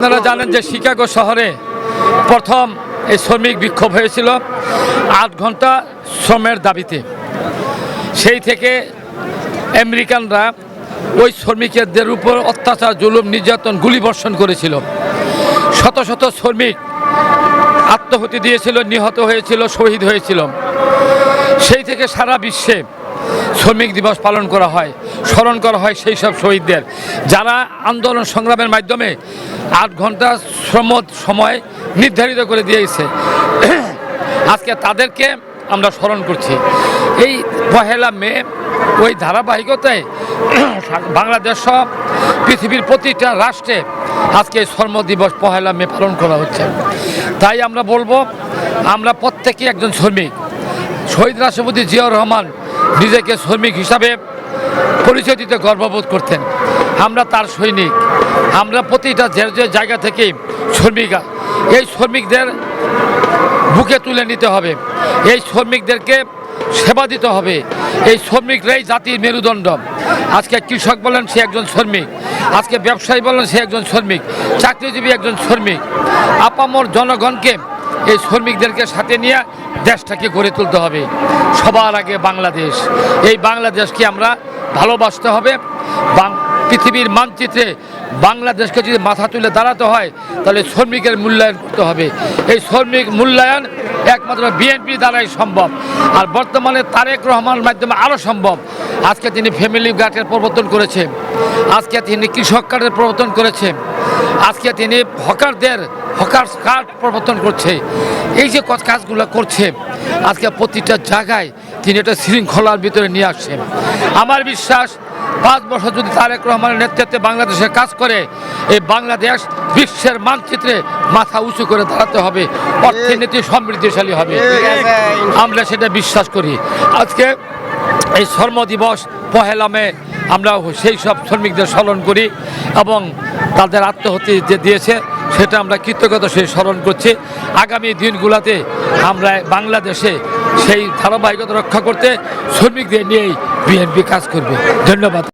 আপনারা জানেন যে শিকাগো শহরে প্রথম এই শ্রমিক বিক্ষোভ হয়েছিল ৮ ঘন্টা শ্রমের দাবিতে। সেই থেকে আমেরিকানরা ওই শ্রমিকদের উপর অত্যাচার, জুলুম, নির্যাতন, গুলিবর্ষণ করেছিল। শত শত শ্রমিক আত্মহত্যা দিয়েছিল, নিহত হয়েছিল, শহীদ হয়েছিল। সেই থেকে সারা বিশ্বে শ্রমিক দিবস পালন করা হয়, স্মরণ করা হয় সেই সব শহীদদের, যারা আন্দোলন সংগ্রামের মাধ্যমে ৮ ঘন্টা সময় নির্ধারিত করে দিয়েছে। আজকে তাদেরকে আমরা স্মরণ করছি। এই ১ মে ওই ধারাবাহিকতায় বাংলাদেশ সহ পৃথিবীর প্রতিটা রাষ্ট্রে আজকে শ্রম দিবস ১ মে পালন করা হচ্ছে। তাই আমরা বলবো, আমরা প্রত্যেকেই একজন শ্রমিক। শহীদ রাষ্ট্রপতি জিয়াউর রহমান নিজেকে শ্রমিক হিসাবে পরিচয় দিতে গর্ববোধ করতেন। আমরা তার সৈনিক। আমরা প্রতিটা যে জায়গা থেকে শ্রমিকা, এই শ্রমিকদের বুকে তুলে নিতে হবে, এই শ্রমিকদেরকে সেবা দিতে হবে। এই শ্রমিকরাই জাতির মেরুদণ্ড। আজকে কৃষক বলেন সে একজন শ্রমিক, আজকে ব্যবসায়ী বলেন সে একজন শ্রমিক, চাকরিজীবী একজন শ্রমিক। আপামর জনগণকে এই শ্রমিকদেরকে সাথে নিয়ে দেশটাকে গড়ে তুলতে হবে। সবার আগে বাংলাদেশ, এই বাংলাদেশকে আমরা ভালোবাসতে হবে। পৃথিবীর মানচিত্রে বাংলাদেশকে যদি মাথা তুলে দাঁড়াতে হয়, তাহলে শ্রমিকের মূল্যায়ন করতে হবে। এই শ্রমিক মূল্যায়ন একমাত্র বিএনপি দ্বারাই সম্ভব, আর বর্তমানে তারেক রহমানের মাধ্যমে আরও সম্ভব। আজকে তিনি ফ্যামিলি কার্ডের প্রবর্তন করেছেন, আজকে তিনি কৃষক কার্ডের প্রবর্তন করেছেন, আজকে তিনি হকার্স কার্ড প্রবর্তন করছে। এই যে কাজগুলো করছে, আজকে প্রতিটা জায়গায় তিনি এটা শৃঙ্খলার ভিতরে নিয়ে আসছেন। আমার বিশ্বাস ৫ বছর যদি তারেক রহমানের নেতৃত্বে বাংলাদেশে কাজ করে, এই বাংলাদেশ বিশ্বের মানচিত্রে মাথা উঁচু করে দাঁড়াতে হবে, অর্থনীতি সমৃদ্ধিশালী হবে। আমরা সেটা বিশ্বাস করি। আজকে এই শ্রম দিবস ১ মে আমরা সেই সব শ্রমিকদের স্মরণ করি এবং তাদের আত্মহত্যা যে দিয়েছে সেটা আমরা কৃতজ্ঞতা সে স্মরণ করছি। আগামী দিনগুলোতে আমরা বাংলাদেশে সেই ধারাবাহিকতা রক্ষা করতে শ্রমিকদের নিয়েই বিএনপি কাজ করবে। ধন্যবাদ।